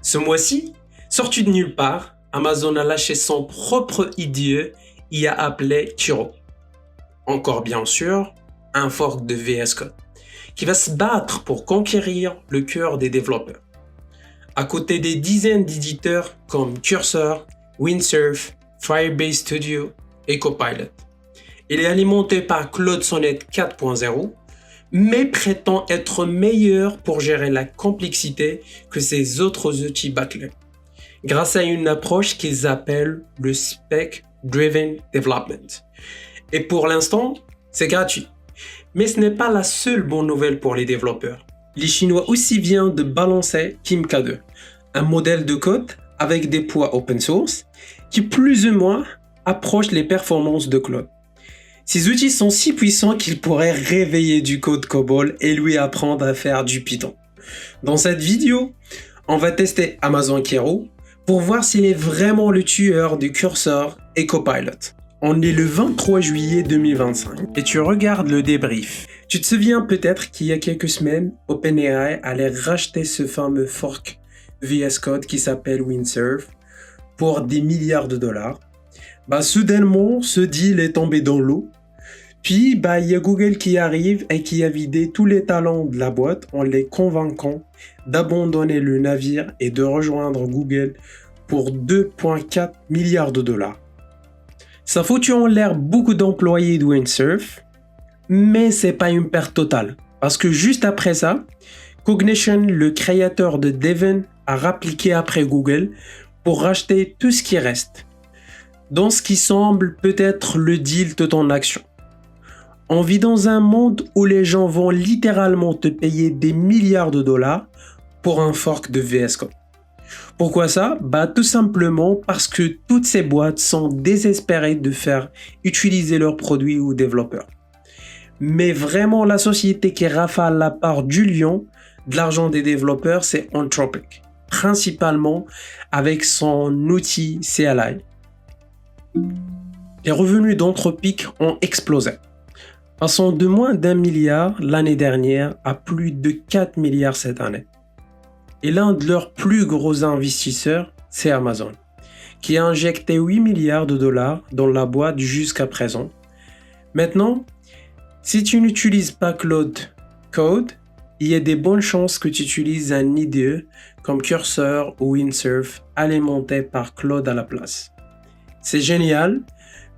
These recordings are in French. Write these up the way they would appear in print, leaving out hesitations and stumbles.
Ce mois-ci, sorti de nulle part, Amazon a lâché son propre IDE et a appelé Kiro. Encore bien sûr, un fork de VS Code, qui va se battre pour conquérir le cœur des développeurs. À côté des dizaines d'éditeurs comme Cursor, Windsurf, Firebase Studio et Copilot. Il est alimenté par Claude Sonnet 4.0, mais prétend être meilleur pour gérer la complexité que ses autres outils bâclés, grâce à une approche qu'ils appellent le Spec Driven Development. Et pour l'instant, c'est gratuit. Mais ce n'est pas la seule bonne nouvelle pour les développeurs. Les Chinois aussi viennent de balancer KiMK2, un modèle de code avec des poids open source qui plus ou moins approche les performances de Claude. Ces outils sont si puissants qu'ils pourraient réveiller du code COBOL et lui apprendre à faire du Python. Dans cette vidéo, on va tester Amazon Kiro pour voir s'il est vraiment le tueur du Cursor et Copilot. On est le 23 juillet 2025 et tu regardes le débrief. Tu te souviens peut-être qu'il y a quelques semaines, OpenAI allait racheter ce fameux fork VS Code qui s'appelle Windsurf pour des milliards de dollars. Soudainement, ce deal est tombé dans l'eau. Puis, il y a Google qui arrive et qui a vidé tous les talents de la boîte en les convainquant d'abandonner le navire et de rejoindre Google pour 2,4 milliards de dollars. Ça foutu en l'air beaucoup d'employés de Windsurf, mais c'est pas une perte totale. Parce que juste après ça, Cognition, le créateur de Devin, a rappliqué après Google pour racheter tout ce qui reste. Dans ce qui semble peut-être le deal tout en action. On vit dans un monde où les gens vont littéralement te payer des milliards de dollars pour un fork de VS Code. Pourquoi ça ? Tout simplement parce que toutes ces boîtes sont désespérées de faire utiliser leurs produits aux développeurs. Mais vraiment, la société qui rafale la part du lion de l'argent des développeurs, c'est Anthropic, principalement avec son outil CLI. Les revenus d'Anthropic ont explosé, passant de moins d'1 milliard l'année dernière à plus de 4 milliards cette année. Et l'un de leurs plus gros investisseurs, c'est Amazon, qui a injecté 8 milliards de dollars dans la boîte jusqu'à présent. Maintenant, si tu n'utilises pas Claude Code, il y a des bonnes chances que tu utilises un IDE comme Cursor ou Windsurf alimenté par Claude à la place. C'est génial,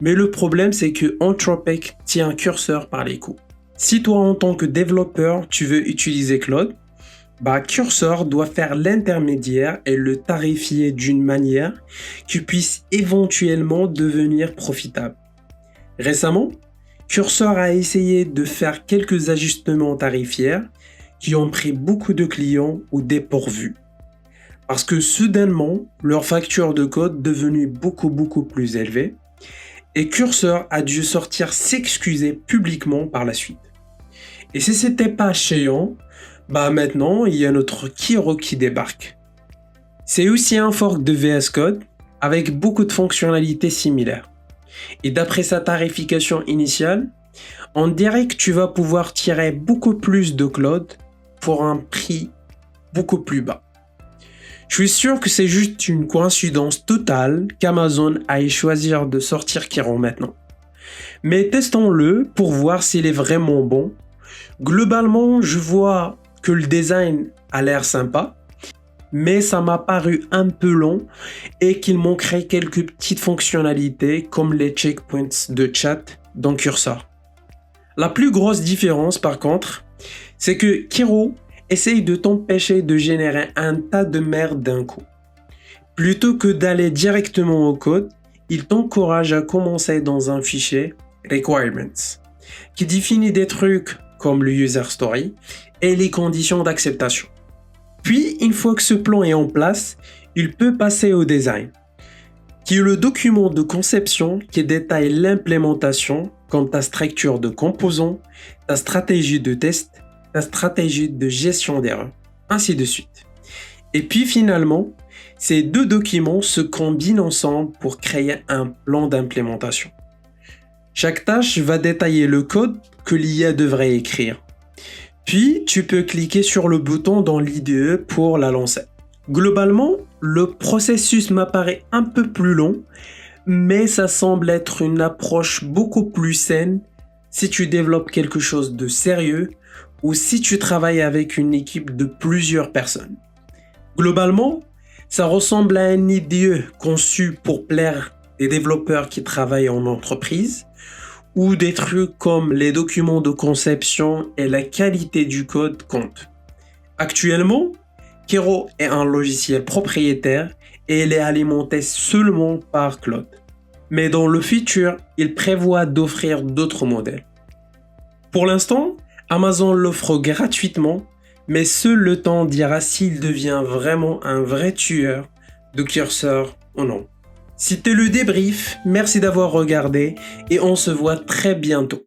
mais le problème c'est que Anthropic tient Cursor par les coups. Si toi en tant que développeur tu veux utiliser Claude, Cursor doit faire l'intermédiaire et le tarifier d'une manière qui puisse éventuellement devenir profitable. Récemment, Cursor a essayé de faire quelques ajustements tarifaires qui ont pris beaucoup de clients au dépourvu. Parce que soudainement, leur facture de code devenue beaucoup plus élevée et Cursor a dû sortir s'excuser publiquement par la suite. Et si c'était pas chiant, maintenant il y a notre Kiro qui débarque. C'est aussi un fork de VS Code avec beaucoup de fonctionnalités similaires. Et d'après sa tarification initiale, on dirait que tu vas pouvoir tirer beaucoup plus de Claude pour un prix beaucoup plus bas. Je suis sûr que c'est juste une coïncidence totale qu'Amazon aille choisir de sortir Kiro maintenant. Mais testons-le pour voir s'il est vraiment bon. Globalement, je vois que le design a l'air sympa, mais ça m'a paru un peu long et qu'il manquerait quelques petites fonctionnalités comme les checkpoints de chat dans Cursor. La plus grosse différence par contre, c'est que Kiro essaye de t'empêcher de générer un tas de merde d'un coup. Plutôt que d'aller directement au code, il t'encourage à commencer dans un fichier Requirements, qui définit des trucs comme le User Story et les conditions d'acceptation. Puis, une fois que ce plan est en place, il peut passer au design, qui est le document de conception qui détaille l'implémentation comme ta structure de composants, ta stratégie de test, ta stratégie de gestion d'erreurs, ainsi de suite. Et puis finalement, ces deux documents se combinent ensemble pour créer un plan d'implémentation. Chaque tâche va détailler le code que l'IA devrait écrire. Puis, tu peux cliquer sur le bouton dans l'IDE pour la lancer. Globalement, le processus m'apparaît un peu plus long, mais ça semble être une approche beaucoup plus saine si tu développes quelque chose de sérieux ou si tu travailles avec une équipe de plusieurs personnes. Globalement, ça ressemble à un IDE conçu pour plaire des développeurs qui travaillent en entreprise ou des trucs comme les documents de conception et la qualité du code comptent. Actuellement, Kero est un logiciel propriétaire et il est alimenté seulement par Claude. Mais dans le futur, il prévoit d'offrir d'autres modèles. Pour l'instant, Amazon l'offre gratuitement, mais seul le temps dira s'il devient vraiment un vrai tueur de curseur ou non. C'était le débrief, merci d'avoir regardé et on se voit très bientôt.